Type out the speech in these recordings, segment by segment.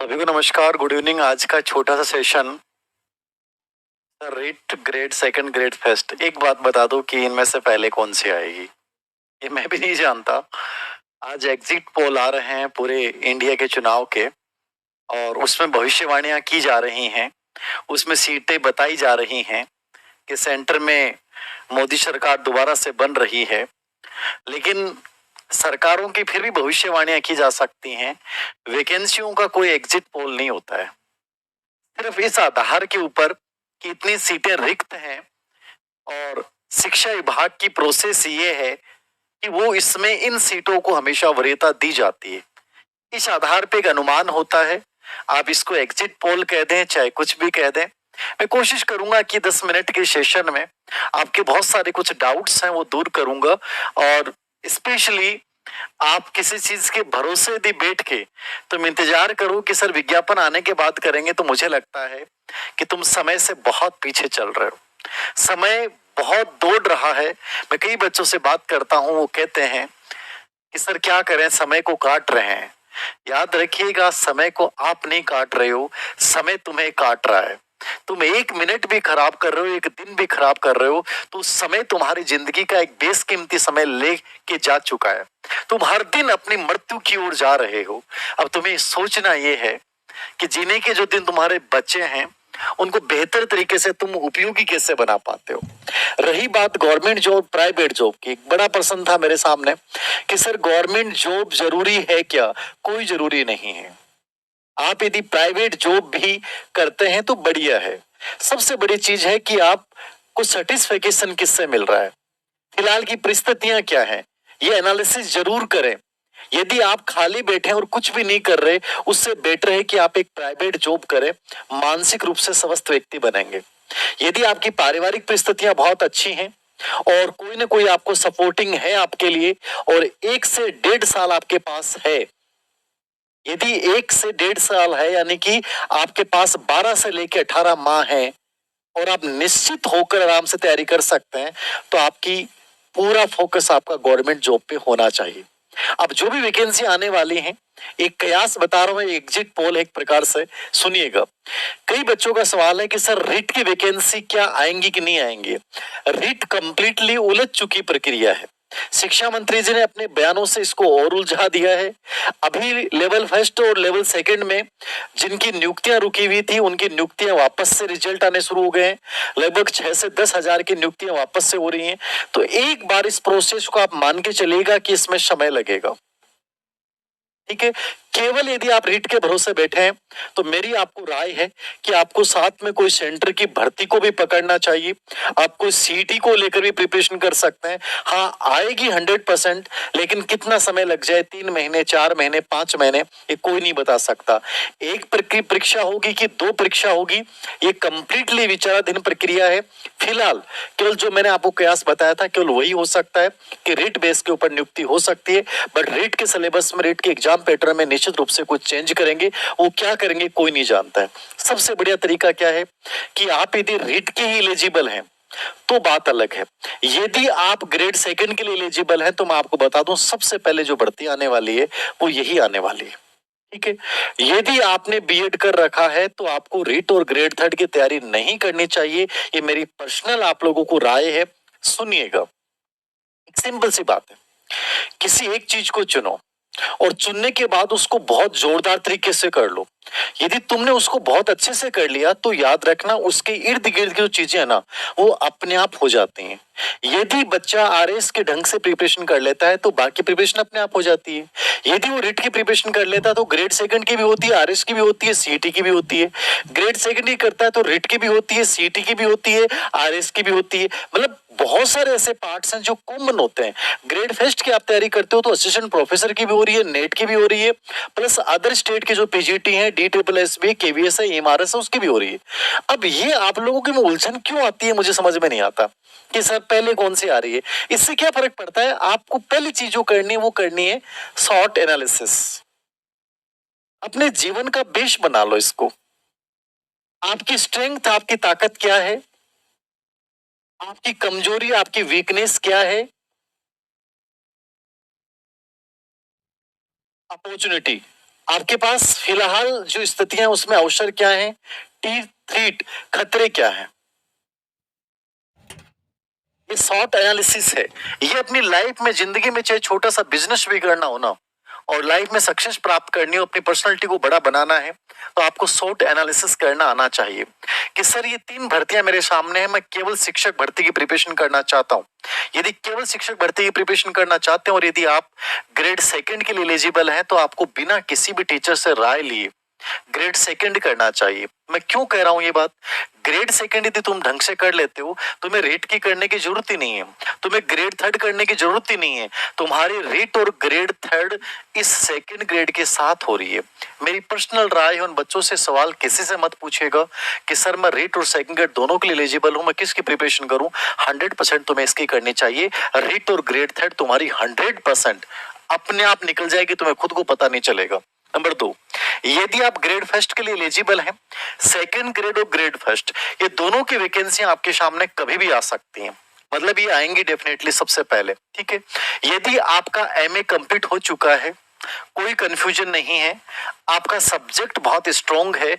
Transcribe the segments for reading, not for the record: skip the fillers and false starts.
सभी को नमस्कार, गुड इवनिंग। आज का छोटा सा session writ grade second grade fest. एक बात बता दो कि इनमें से पहले कौन सी आएगी, ये मैं भी नहीं जानता। आज एग्जिट पोल आ रहे हैं पूरे इंडिया के चुनाव के, और उसमें भविष्यवाणियां की जा रही हैं, उसमें सीटें बताई जा रही हैं कि सेंटर में मोदी सरकार दोबारा से बन रही है। लेकिन सरकारों की फिर भी भविष्यवाणियां की जा सकती हैं, वैकेंसियों का कोई एग्जिट पोल नहीं होता है। सिर्फ इस आधार के ऊपर कि इतनी सीटें रिक्त हैं और शिक्षा विभाग की प्रोसेस ये है कि वो इसमें इन सीटों को हमेशा वरीयता दी जाती है। इस आधार पे एक अनुमान होता है। आप इसको एग्जिट पोल कह दें चाहे कुछ भी कह दें। मैं कोशिश करूंगा कि 10 मिनट के सेशन में आपके बहुत सारे कुछ डाउट्स हैं वो दूर करूंगा, और स्पेशली आप किसी चीज के भरोसे यदि बैठ के तुम इंतजार करो कि सर विज्ञापन आने के बाद करेंगे, तो मुझे लगता है कि तुम समय से बहुत पीछे चल रहे हो। समय बहुत दौड़ रहा है। मैं कई बच्चों से बात करता हूं, वो कहते हैं कि सर क्या करें, समय को काट रहे हैं। याद रखिएगा, समय को आप नहीं काट रहे हो, समय तुम्हें काट रहा है। तुम एक मिनट भी खराब कर रहे हो, एक दिन भी खराब कर रहे हो, तो समय तुम्हारी जिंदगी का एक बेशकीमती समय ले के जा चुका है। तुम हर दिन अपनी मृत्यु की ओर जा रहे हो। अब तुम्हें सोचना यह है कि जीने के जो दिन तुम्हारे बचे हैं उनको बेहतर तरीके से तुम उपयोगी कैसे बना पाते हो। रही बात गवर्नमेंट जॉब प्राइवेट जॉब की, एक बड़ा प्रश्न था मेरे सामने कि सर गवर्नमेंट जॉब जरूरी है क्या? कोई जरूरी नहीं है। आप यदि प्राइवेट जॉब भी करते हैं तो बढ़िया है। सबसे बड़ी चीज है कि आपको सेटिस्फेक्शन किससे मिल रहा है, फिलहाल की परिस्थितियां क्या है, ये एनालिसिस जरूर करें। यदि आप खाली बैठे और कुछ भी नहीं कर रहे, उससे बेटर है कि आप एक प्राइवेट जॉब करें, मानसिक रूप से स्वस्थ व्यक्ति बनेंगे। यदि आपकी पारिवारिक परिस्थितियां बहुत अच्छी हैं और कोई ना कोई आपको सपोर्टिंग है आपके लिए, और 1 से 1.5 साल आपके पास है, यदि 1 से 1.5 साल है यानी कि आपके पास 12 से लेकर 18 माह है और आप निश्चित होकर आराम से तैयारी कर सकते हैं, तो आपकी पूरा फोकस आपका गवर्नमेंट जॉब पे होना चाहिए। अब जो भी वैकेंसी आने वाली है, एक कयास बता रहा हूं, एग्जिट पोल है एक प्रकार से, सुनिएगा। कई बच्चों का सवाल है कि सर रिट की वैकेंसी क्या आएंगी कि नहीं आएंगी। रिट कंप्लीटली उलझ चुकी प्रक्रिया है। शिक्षा मंत्री जी ने अपने बयानों से इसको और उलझा दिया है। अभी लेवल फर्स्ट और लेवल सेकंड में जिनकी नियुक्तियां रुकी हुई थी, उनकी नियुक्तियां वापस से रिजल्ट आने शुरू हो गए हैं। लगभग 6 से 10 हजार की नियुक्तियां वापस से हो रही हैं। तो एक बार इस प्रोसेस को आप मान के चलिएगा कि इसमें समय लगेगा, ठीक है। केवल यदि आप रीट के भरोसे बैठे हैं तो मेरी आपको राय है कि आपको साथ में कोई सेंटर की भर्ती को भी पकड़ना चाहिए। आप कोई सीटी को लेकर भी प्रिपरेशन कर सकते हैं। हाँ, आएगी 100%, लेकिन कितना समय लग जाए, 3 महीने, 4 महीने, 5 महीने, ये कोई नहीं बता सकता। एक परीक्षा होगी कि 2 परीक्षा होगी, ये कंप्लीटली विचाराधीन प्रक्रिया है। फिलहाल केवल जो मैंने आपको कयास बताया था, केवल वही हो सकता है कि रीट बेस के ऊपर नियुक्ति हो सकती है। बट रीट के सिलेबस में, रीट के एग्जाम पैटर्न में निश्चित रूप से कुछ चेंज करेंगे। वो क्या करेंगे कोई नहीं जानता है। सबसे बढ़िया तरीका क्या है कि आप यदि रीट के ही एलिजिबल हैं तो बात अलग है। यदि आप ग्रेड सेकंड के लिए एलिजिबल हैं तो मैं आपको बता दूं, सबसे पहले जो भर्ती आने वाली है वो यही आने वाली है, ठीक है। यदि आपने बीएड कर रखा है तो आपको रीट और ग्रेड थर्ड की तैयारी नहीं करनी चाहिए। ये मेरी पर्सनल आप लोगों को राय है, सुनिएगा। सिंपल सी बात है, किसी एक चीज को चुनो और चुनने के बाद उसको बहुत जोरदार तरीके से कर लो। यदि तुमने उसको बहुत अच्छे से कर लिया तो याद रखना उसके इर्द गिर्द की जो चीजें है ना, वो अपने आप हो जाती हैं। यदि बच्चा आरएस के ढंग से प्रिपरेशन कर लेता है तो बाकी प्रिपरेशन अपने आप हो जाती है। यदि वो रिट की प्रिपरेशन कर लेता है तो ग्रेड सेकंड की भी होती है, आरएस की भी होती है, सीटी की भी होती है। ग्रेड सेकंड ही करता है तो रिट की भी होती है, सीटी की भी होती है, आरएस की भी होती है। मतलब बहुत सारे ऐसे पार्ट्स हैं जो कॉमन होते हैं। ग्रेड फर्स्ट की आप तैयारी करते हो तो असिस्टेंट प्रोफेसर की भी हो रही है, नेट की भी हो रही है, प्लस अदर स्टेट की जो पीजीटी है, DSSB, KVS है, एमआरएस है, उसकी भी हो रही है। अब ये आप लोगों की में उलझन क्यों आती है मुझे समझ में नहीं आता कि सर पहले कौन सी आ रही है। इससे क्या फर्क पड़ता है, आपको पहली चीज जो करनी है वो करनी है शॉर्ट एनालिसिस। अपने जीवन का बेस बना लो इसको। आपकी स्ट्रेंथ, आपकी ताकत क्या है, आपकी कमजोरी, आपकी वीकनेस क्या है, अपॉर्चुनिटी आपके पास फिलहाल जो स्थितियां उसमें अवसर क्या है, थ्रीट खतरे क्या है। ये शॉर्ट एनालिसिस है। ये अपनी लाइफ में, जिंदगी में चाहे छोटा सा बिजनेस भी करना हो ना, और लाइफ में सक्सेस प्राप्त करनी हो, अपनी पर्सनालिटी को बड़ा बनाना है, तो आपको शॉर्ट एनालिसिस करना आना चाहिए कि सर ये 3 भर्तियां मेरे सामने है, मैं केवल शिक्षक भर्ती की प्रिपरेशन करना चाहता हूँ। यदि केवल शिक्षक भर्ती की प्रिपरेशन करना चाहते हैं और यदि आप ग्रेड सेकंड के लिए एलिजिबल हैं, तो आपको बिना किसी भी टीचर से राय लिए ग्रेड सेकंड करना चाहिए। मैं क्यों कह रहा हूं ये बात, ग्रेड सेकंड यदि तुम ढंग से कर लेते हो, तुम्हें रेट की करने की जरूरत ही नहीं है, तुम्हें ग्रेड थर्ड करने की जरूरत ही नहीं है। तुम्हारी रेट और ग्रेड थर्ड इस सेकंड ग्रेड के साथ हो रही है। मेरी पर्सनल राय है, उन बच्चों से सवाल किसी से मत पूछेगा कि सर मैं रेट और सेकंड ग्रेड दोनों के लिए एलिजिबल हूं, मैं किसकी प्रिपरेशन करूं। 100% तुम्हें इसकी करनी चाहिए। रेट और ग्रेड थर्ड तुम्हारी 100% अपने आप निकल जाएगी, तुम्हें खुद को पता नहीं चलेगा। नंबर 2, यदि आप ग्रेड फर्स्ट के लिए एलिजिबल हैं, सेकंड ग्रेड और ग्रेड फर्स्ट ये दोनों की वैकेंसियां आपके सामने कभी भी आ सकती हैं। मतलब ये आएंगी डेफिनेटली सबसे पहले, ठीक है। यदि आपका एमए कंप्लीट हो चुका है, कोई कंफ्यूजन नहीं है, आपका सब्जेक्ट बहुत स्ट्रॉन्ग है,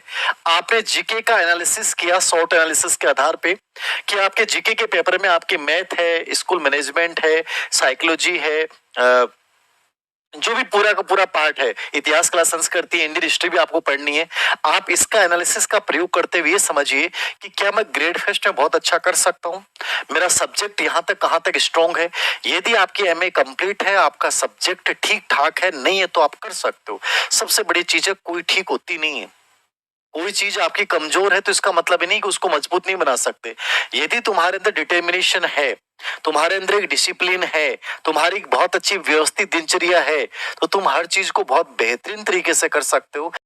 आपने जीके का एनालिसिस किया शॉर्ट एनालिसिस के आधार पे कि आपके जीके के पेपर में आपके मैथ है, स्कूल मैनेजमेंट है, साइकोलॉजी है, जो भी पूरा का पूरा पार्ट है, इतिहास क्लास, संस्कृति, इंडियन हिस्ट्री भी आपको पढ़नी है। आप इसका एनालिसिस का प्रयोग करते हुए समझिए कि क्या मैं ग्रेड फर्स्ट में बहुत अच्छा कर सकता हूं, मेरा सब्जेक्ट यहां तक कहां तक स्ट्रांग है। यदि आपकी एमए कंप्लीट है, आपका सब्जेक्ट ठीक ठाक है, नहीं है तो आप कर सकते हो। सबसे बड़ी चीज है, कोई ठीक होती नहीं है। कोई चीज आपकी कमजोर है तो इसका मतलब ही नहीं कि उसको मजबूत नहीं बना सकते। यदि तुम्हारे अंदर डिटर्मिनेशन है, तुम्हारे अंदर एक डिसिप्लिन है, तुम्हारी बहुत अच्छी व्यवस्थित दिनचर्या है, तो तुम हर चीज को बहुत बेहतरीन तरीके से कर सकते हो।